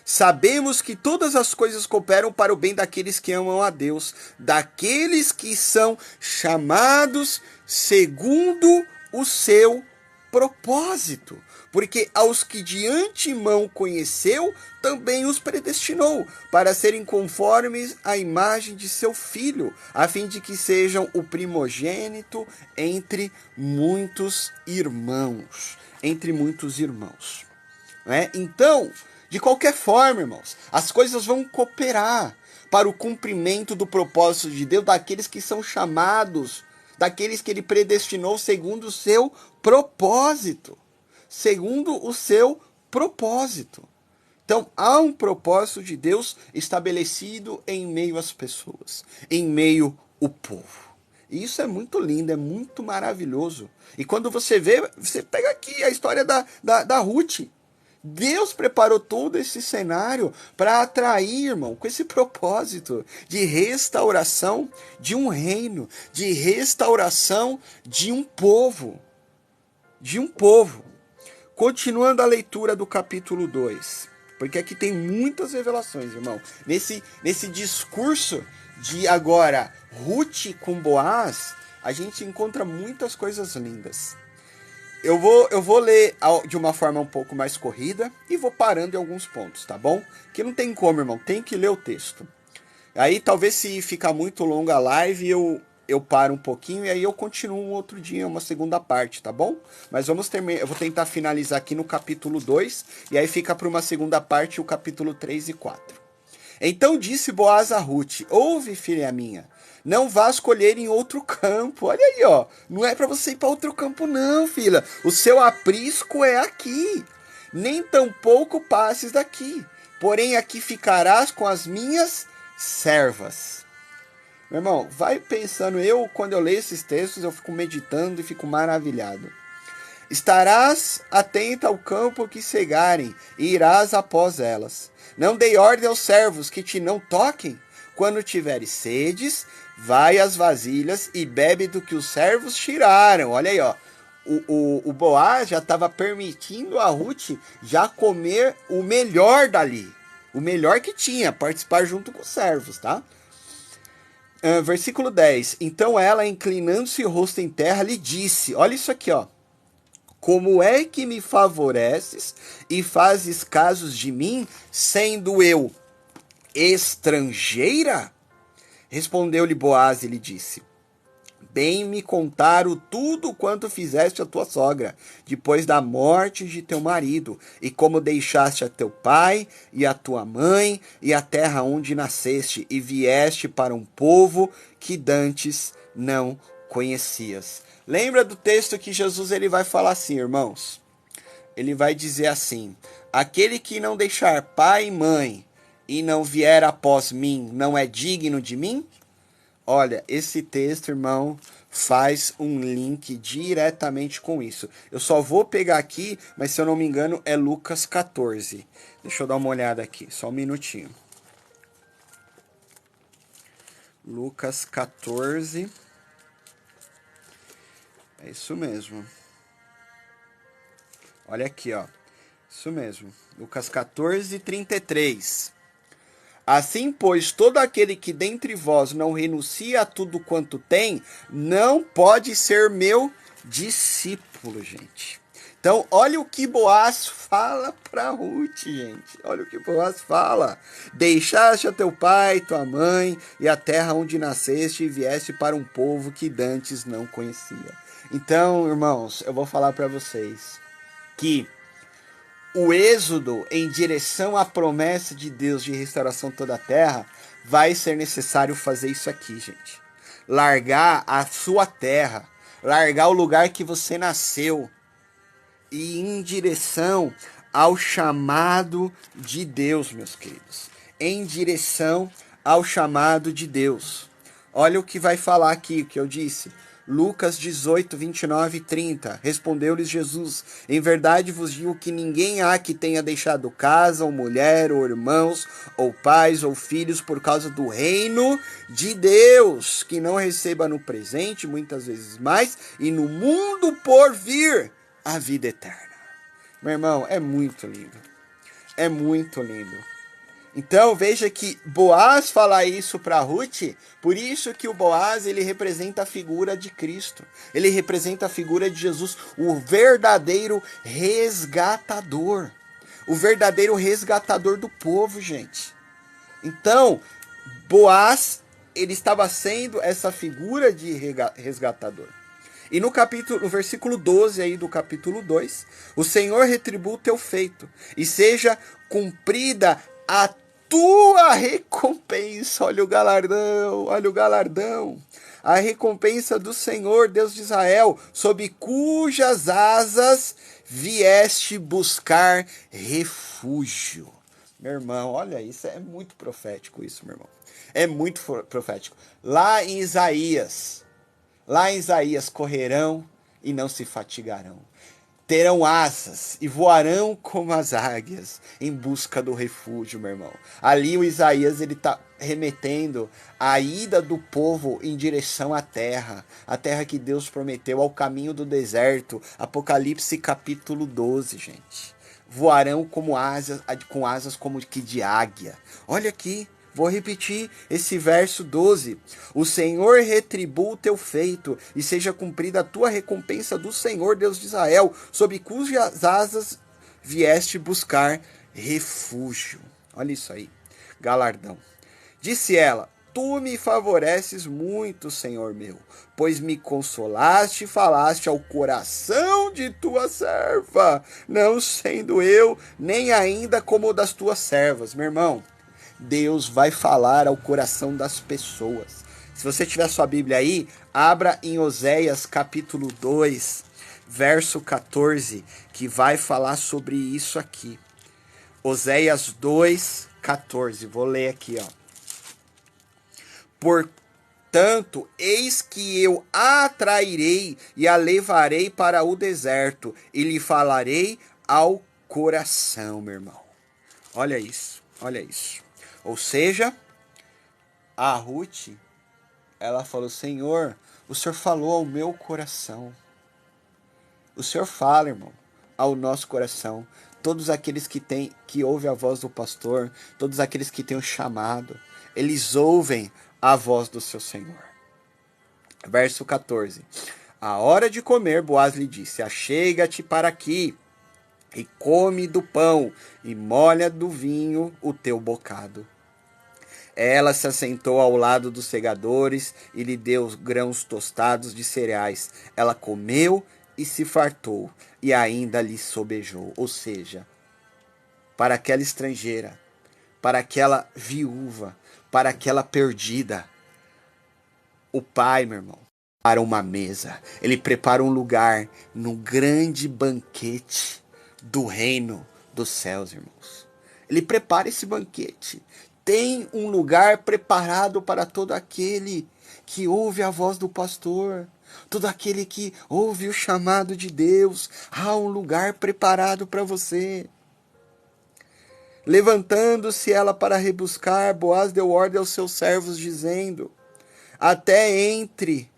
sabemos que todas as coisas cooperam para o bem daqueles que amam a Deus, daqueles que são chamados segundo o seu propósito. Porque aos que de antemão conheceu, também os predestinou para serem conformes à imagem de seu filho, a fim de que sejam o primogênito entre muitos irmãos. Entre muitos irmãos. Né? Então, de qualquer forma, irmãos, as coisas vão cooperar para o cumprimento do propósito de Deus daqueles que são chamados, daqueles que ele predestinou segundo o seu propósito. Segundo o seu propósito. Então, há um propósito de Deus estabelecido em meio às pessoas, em meio ao povo. E isso é muito lindo, é muito maravilhoso. E quando você vê, você pega aqui a história da Ruth. Deus preparou todo esse cenário para atrair, irmão, com esse propósito de restauração de um reino, de restauração de um povo. De um povo. Continuando a leitura do capítulo 2, porque aqui tem muitas revelações, irmão. Nesse discurso de agora Ruth com Boaz, a gente encontra muitas coisas lindas. Eu vou ler de uma forma um pouco mais corrida e vou parando em alguns pontos, tá bom? Que não tem como, irmão, tem que ler o texto. Aí talvez se ficar muito longa a live, eu paro um pouquinho e aí eu continuo um outro dia, uma segunda parte, tá bom? Mas vamos terminar, eu vou tentar finalizar aqui no capítulo 2 e aí fica para uma segunda parte o capítulo 3 e 4. Então disse Boaz a Ruth: ouve, filha minha, não vás colher em outro campo. Olha aí, ó. Não é para você ir para outro campo não, filha. O seu aprisco é aqui. Nem tampouco passes daqui. Porém aqui ficarás com as minhas servas. Meu irmão, vai pensando, quando eu leio esses textos, eu fico meditando e fico maravilhado. Estarás atenta ao campo que cegarem, e irás após elas. Não dei ordem aos servos que te não toquem. Quando tiveres sedes, vai às vasilhas e bebe do que os servos tiraram. Olha aí, ó. O Boaz já estava permitindo a Ruth já comer o melhor dali. O melhor que tinha, participar junto com os servos, tá? Versículo 10. Então ela, inclinando-se o rosto em terra, lhe disse: olha isso aqui, ó. Como é que me favoreces e fazes casos de mim, sendo eu estrangeira? Respondeu-lhe Boaz e lhe disse: bem me contaram tudo quanto fizeste a tua sogra, depois da morte de teu marido, e como deixaste a teu pai e a tua mãe e a terra onde nasceste, e vieste para um povo que dantes não conhecias. Lembra do texto que Jesus ele vai falar assim, irmãos? Ele vai dizer assim: aquele que não deixar pai e mãe e não vier após mim, não é digno de mim? Olha, esse texto, irmão, faz um link diretamente com isso. Eu só vou pegar aqui, mas se eu não me engano é Lucas 14. Deixa eu dar uma olhada aqui, só um minutinho. Lucas 14. É isso mesmo. Olha aqui, ó. Isso mesmo. Lucas 14, 33. Assim, pois, todo aquele que dentre vós não renuncia a tudo quanto tem, não pode ser meu discípulo, gente. Então, olha o que Boaz fala para Ruth, gente. Olha o que Boaz fala. Deixaste a teu pai, tua mãe e a terra onde nasceste e vieste para um povo que dantes não conhecia. Então, irmãos, eu vou falar para vocês que o êxodo em direção à promessa de Deus de restauração toda a terra, vai ser necessário fazer isso aqui, gente. Largar a sua terra, largar o lugar que você nasceu e ir em direção ao chamado de Deus, meus queridos. Em direção ao chamado de Deus. Olha o que vai falar aqui, o que eu disse. Lucas 18, 29 e 30. Respondeu-lhes Jesus: em verdade vos digo que ninguém há que tenha deixado casa, ou mulher, ou irmãos, ou pais, ou filhos, por causa do reino de Deus, que não receba no presente, muitas vezes mais, e no mundo por vir, a vida eterna. Meu irmão, é muito lindo. É muito lindo. Então veja que Boaz fala isso para Ruth, por isso que o Boaz ele representa a figura de Cristo. Ele representa a figura de Jesus, o verdadeiro resgatador. O verdadeiro resgatador do povo, gente. Então, Boaz, ele estava sendo essa figura de resgatador. E no versículo 12 aí do capítulo 2, o Senhor retribua o teu feito, e seja cumprida a tua recompensa. Olha o galardão, olha o galardão. A recompensa do Senhor, Deus de Israel, sob cujas asas vieste buscar refúgio. Meu irmão, olha isso, é muito profético isso, meu irmão. É muito profético. Lá em Isaías, correrão e não se fatigarão. Terão asas e voarão como as águias em busca do refúgio, meu irmão. Ali o Isaías ele está remetendo a ida do povo em direção à terra. A terra que Deus prometeu, ao caminho do deserto. Apocalipse capítulo 12, gente. Voarão como asas, com asas como que de águia. Olha aqui. Vou repetir esse verso 12. O Senhor retribua o teu feito, e seja cumprida a tua recompensa do Senhor, Deus de Israel, sob cujas asas vieste buscar refúgio. Olha isso aí, galardão. Disse ela: tu me favoreces muito, Senhor meu, pois me consolaste e falaste ao coração de tua serva, não sendo eu nem ainda como o das tuas servas. Meu irmão, Deus vai falar ao coração das pessoas. Se você tiver sua Bíblia aí, abra em Oséias capítulo 2, verso 14, que vai falar sobre isso aqui. Oséias 2, 14. Vou ler aqui, ó. Portanto, eis que eu a atrairei e a levarei para o deserto, e lhe falarei ao coração, meu irmão. Olha isso, olha isso. Ou seja, a Ruth, ela falou: Senhor, o Senhor falou ao meu coração. O Senhor fala, irmão, ao nosso coração. Todos aqueles que ouvem a voz do pastor, todos aqueles que têm o chamado, eles ouvem a voz do seu Senhor. Verso 14. A hora de comer, Boaz lhe disse: achega-te para aqui, e come do pão, e molha do vinho o teu bocado. Ela se assentou ao lado dos segadores e lhe deu grãos tostados de cereais. Ela comeu e se fartou, e ainda lhe sobejou. Ou seja, para aquela estrangeira, para aquela viúva, para aquela perdida, o pai, meu irmão, para uma mesa. Ele prepara um lugar no grande banquete do reino dos céus, irmãos. Ele prepara esse banquete. Tem um lugar preparado para todo aquele que ouve a voz do pastor, todo aquele que ouve o chamado de Deus. Há um lugar preparado para você. Levantando-se ela para rebuscar, Boaz deu ordem aos seus servos, dizendo: até entre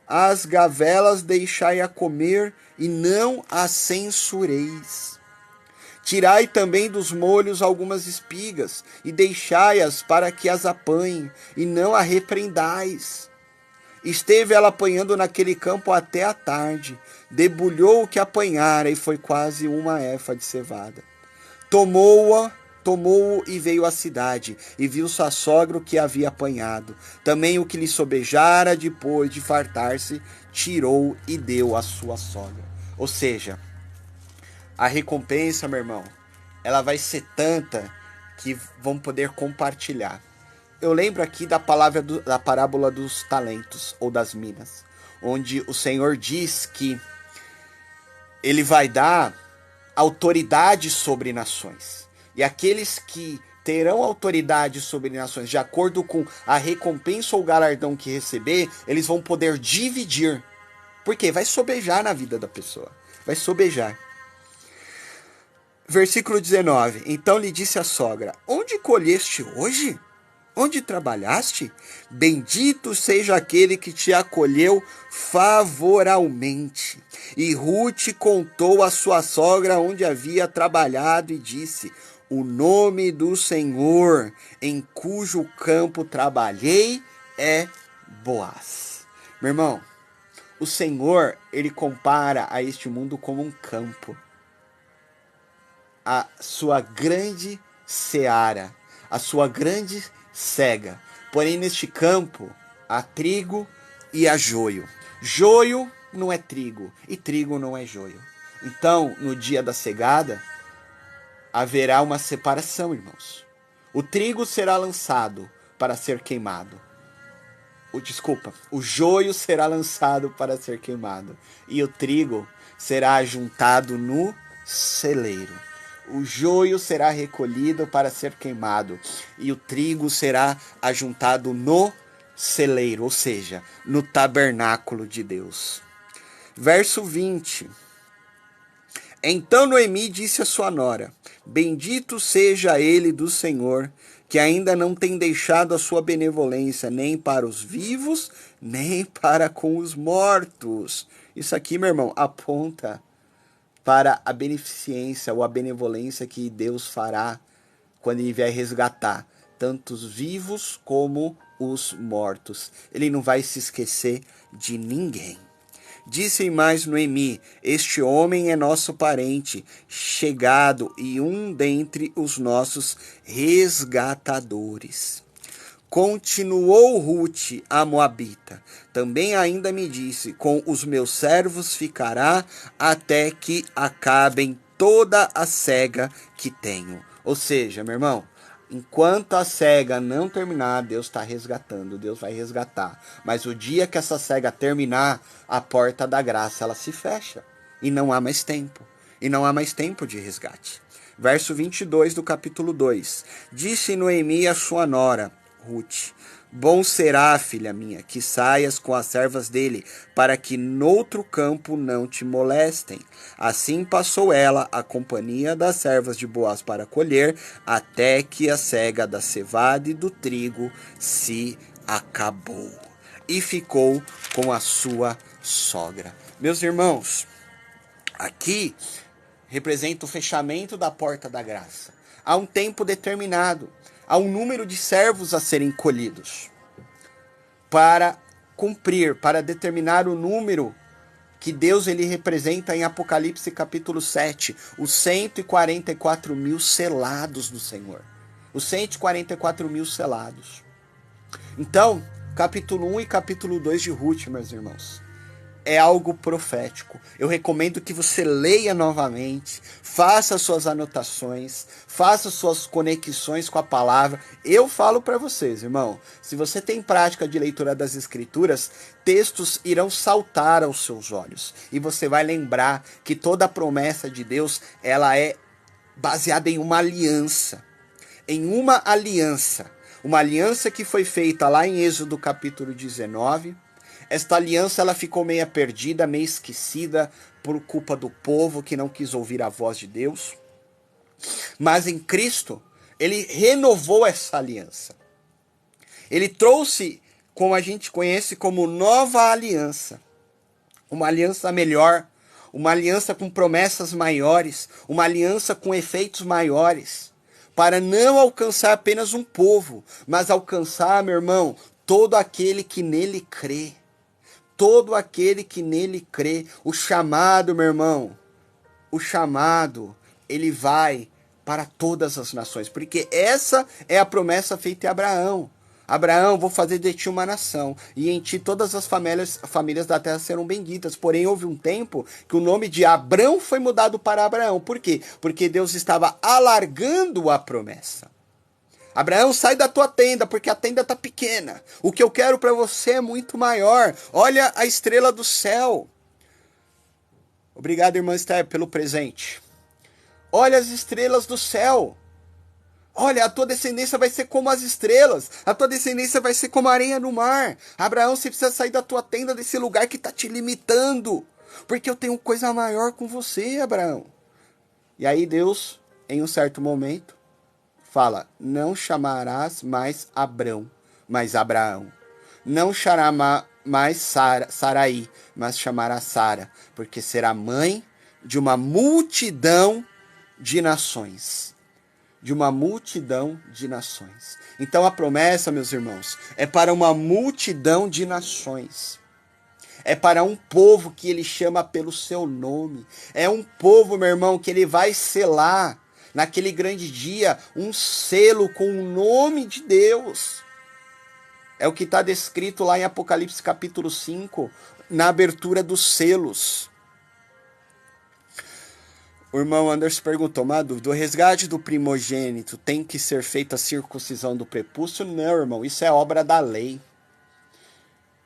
as gavelas deixai-a comer, e não a censureis. Tirai também dos molhos algumas espigas, e deixai-as para que as apanhem, e não a repreendais. Esteve ela apanhando naquele campo até a tarde, debulhou o que apanhara, e foi quase uma efa de cevada. Tomou-o e veio à cidade, e viu sua sogra o que havia apanhado. Também o que lhe sobejara depois de fartar-se, tirou e deu à sua sogra. Ou seja, a recompensa, meu irmão, ela vai ser tanta que vão poder compartilhar. Eu lembro aqui da da parábola dos talentos ou das minas, onde o Senhor diz que ele vai dar autoridade sobre nações. E aqueles que terão autoridade sobre nações, de acordo com a recompensa ou galardão que receber, eles vão poder dividir. Por quê? Vai sobejar na vida da pessoa. Vai sobejar. Versículo 19. Então lhe disse a sogra: onde colheste hoje? Onde trabalhaste? Bendito seja aquele que te acolheu favoravelmente. E Ruth contou à sua sogra onde havia trabalhado e disse: o nome do Senhor em cujo campo trabalhei é Boaz. Meu irmão, o Senhor, ele compara a este mundo como um campo. A sua grande seara, a sua grande cega. Porém, neste campo, há trigo e há joio. Joio não é trigo e trigo não é joio. Então, no dia da cegada, haverá uma separação, irmãos. O trigo será lançado para ser queimado. O joio será lançado para ser queimado. E o trigo será ajuntado no celeiro. O joio será recolhido para ser queimado, e o trigo será ajuntado no celeiro, ou seja, no tabernáculo de Deus. Verso 20. Então Noemi disse à sua nora: bendito seja ele do Senhor, que ainda não tem deixado a sua benevolência nem para os vivos, nem para com os mortos. Isso aqui, meu irmão, aponta para a beneficência ou a benevolência que Deus fará quando ele vier resgatar tanto os vivos como os mortos. Ele não vai se esquecer de ninguém. Disse mais Noemi: este homem é nosso parente, chegado e um dentre os nossos resgatadores. Continuou Ruth, a moabita. Também ainda me disse: com os meus servos ficará até que acabem toda a cega que tenho. Ou seja, meu irmão, enquanto a cega não terminar, Deus está resgatando, Deus vai resgatar. Mas o dia que essa cega terminar, a porta da graça ela se fecha. E não há mais tempo. E não há mais tempo de resgate. Verso 22 do capítulo 2. Disse Noemi a sua nora, Ruth: bom será, filha minha, que saias com as servas dele, para que noutro campo não te molestem. Assim passou ela a companhia das servas de Boaz para colher, até que a cega da cevada e do trigo se acabou. E ficou com a sua sogra. Meus irmãos, aqui representa o fechamento da porta da graça. Há um tempo determinado. Há um número de servos a serem colhidos para cumprir, para determinar o número que Deus ele representa em Apocalipse capítulo 7, os 144 mil selados do Senhor. Os 144 mil selados. Então, capítulo 1 e capítulo 2 de Ruth, meus irmãos, é algo profético. Eu recomendo que você leia novamente, faça suas anotações, faça suas conexões com a palavra. Eu falo para vocês, irmão, se você tem prática de leitura das Escrituras, textos irão saltar aos seus olhos. E você vai lembrar que toda a promessa de Deus, ela é baseada em uma aliança. Em uma aliança. Uma aliança que foi feita lá em Êxodo capítulo 19. Esta aliança ela ficou meio perdida, meio esquecida por culpa do povo que não quis ouvir a voz de Deus. Mas em Cristo, ele renovou essa aliança. Ele trouxe, como a gente conhece como nova aliança. Uma aliança melhor, uma aliança com promessas maiores, uma aliança com efeitos maiores, para não alcançar apenas um povo, mas alcançar, meu irmão, todo aquele que nele crê. Todo aquele que nele crê. O chamado, meu irmão, o chamado, ele vai para todas as nações, porque essa é a promessa feita a Abraão. Abraão, vou fazer de ti uma nação, e em ti todas as famílias da terra serão benditas. Porém, houve um tempo que o nome de Abrão foi mudado para Abraão. Por quê? Porque Deus estava alargando a promessa. Abraão, sai da tua tenda, porque a tenda está pequena. O que eu quero para você é muito maior. Olha a estrela do céu. Obrigado, irmã Esther, pelo presente. Olha as estrelas do céu. Olha, a tua descendência vai ser como as estrelas. A tua descendência vai ser como a areia no mar. Abraão, você precisa sair da tua tenda, desse lugar que está te limitando. Porque eu tenho coisa maior com você, Abraão. E aí Deus, em um certo momento, fala, não chamarás mais Abrão, mas Abraão. Não chamará mais Sarai, mas chamará Sara, porque será mãe de uma multidão de nações. De uma multidão de nações. Então a promessa, meus irmãos, é para uma multidão de nações. É para um povo que ele chama pelo seu nome. É um povo, meu irmão, que ele vai selar naquele grande dia um selo com o nome de Deus. É o que está descrito lá em Apocalipse capítulo 5, na abertura dos selos. O irmão Anderson perguntou, uma dúvida, o resgate do primogênito tem que ser feita a circuncisão do prepúcio? Não, irmão, isso é obra da lei.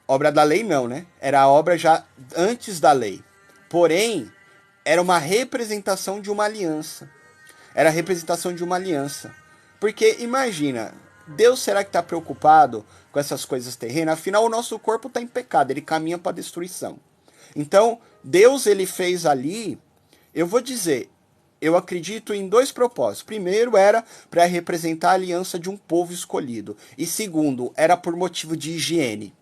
Obra da lei não, né? Era a obra já antes da lei. Porém, era uma representação de uma aliança. Era a representação de uma aliança. Porque, imagina, Deus será que está preocupado com essas coisas terrenas? Afinal, o nosso corpo está em pecado, ele caminha para a destruição. Então, Deus ele fez ali... Eu vou dizer, eu acredito em dois propósitos. Primeiro era para representar a aliança de um povo escolhido. E segundo, era por motivo de higiene,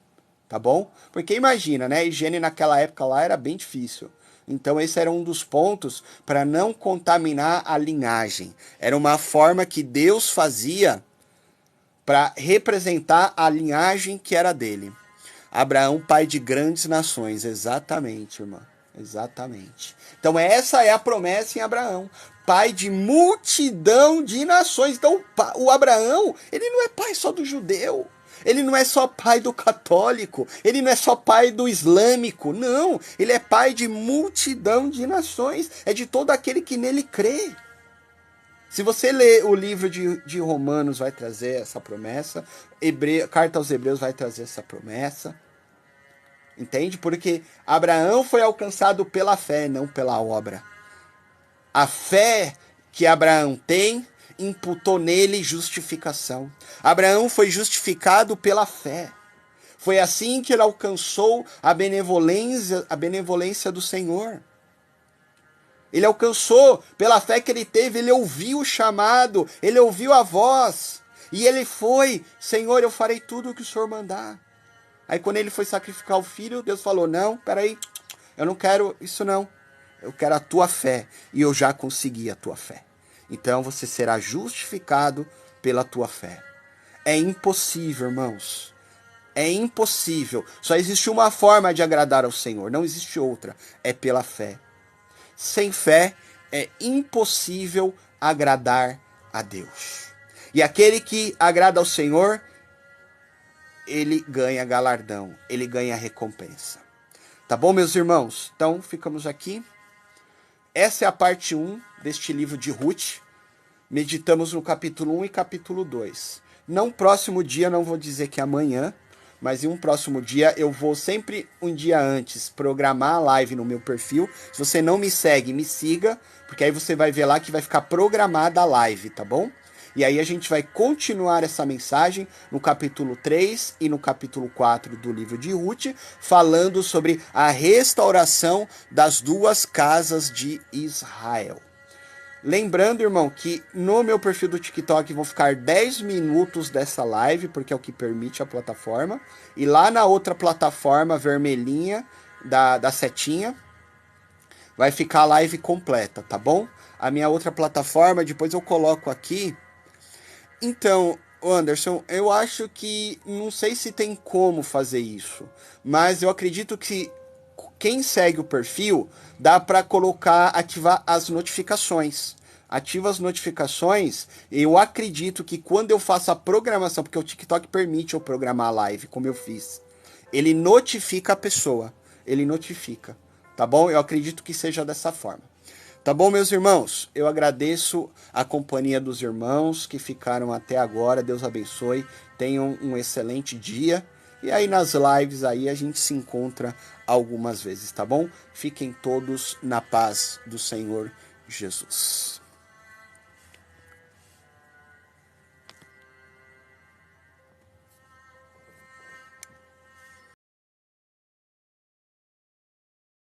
tá bom? Porque imagina, né? A higiene naquela época lá era bem difícil. Então esse era um dos pontos para não contaminar a linhagem. Era uma forma que Deus fazia para representar a linhagem que era dele. Abraão, pai de grandes nações, exatamente, irmã. Exatamente. Então essa é a promessa em Abraão. Pai de multidão de nações. Então o Abraão, ele não é pai só do judeu. Ele não é só pai do católico. Ele não é só pai do islâmico. Não. Ele é pai de multidão de nações. É de todo aquele que nele crê. Se você ler o livro de Romanos, vai trazer essa promessa. Carta aos Hebreus vai trazer essa promessa. Entende? Porque Abraão foi alcançado pela fé, não pela obra. A fé que Abraão tem imputou nele justificação. Abraão foi justificado pela fé. Foi assim que ele alcançou a benevolência do Senhor. Ele alcançou pela fé que ele teve, ele ouviu o chamado, ele ouviu a voz. E ele foi, Senhor, eu farei tudo o que o Senhor mandar. Aí quando ele foi sacrificar o filho, Deus falou, não, peraí, eu não quero isso não. Eu quero a tua fé. E eu já consegui a tua fé. Então você será justificado pela tua fé. É impossível, irmãos. É impossível. Só existe uma forma de agradar ao Senhor. Não existe outra. É pela fé. Sem fé é impossível agradar a Deus. E aquele que agrada ao Senhor, ele ganha galardão, ele ganha recompensa. Tá bom, meus irmãos? Então, ficamos aqui. Essa é a parte 1 deste livro de Ruth. Meditamos no capítulo 1 e capítulo 2. Não próximo dia, não vou dizer que é amanhã, mas em um próximo dia eu vou sempre um dia antes programar a live no meu perfil. Se você não me segue, me siga, porque aí você vai ver lá que vai ficar programada a live, tá bom? E aí a gente vai continuar essa mensagem no capítulo 3 e no capítulo 4 do livro de Ruth, falando sobre a restauração das duas casas de Israel. Lembrando, irmão, que no meu perfil do TikTok vão ficar 10 minutos dessa live, porque é o que permite a plataforma. E lá na outra plataforma vermelhinha da setinha, vai ficar a live completa, tá bom? A minha outra plataforma, depois eu coloco aqui. Então, Anderson, eu acho que não sei se tem como fazer isso, mas eu acredito que quem segue o perfil dá para colocar, ativar as notificações. Ativa as notificações. Eu acredito que quando eu faço a programação, porque o TikTok permite eu programar a live, como eu fiz, ele notifica a pessoa. Ele notifica, tá bom? Eu acredito que seja dessa forma. Tá bom, meus irmãos? Eu agradeço a companhia dos irmãos que ficaram até agora. Deus abençoe. Tenham um excelente dia. E aí nas lives aí a gente se encontra algumas vezes, tá bom? Fiquem todos na paz do Senhor Jesus.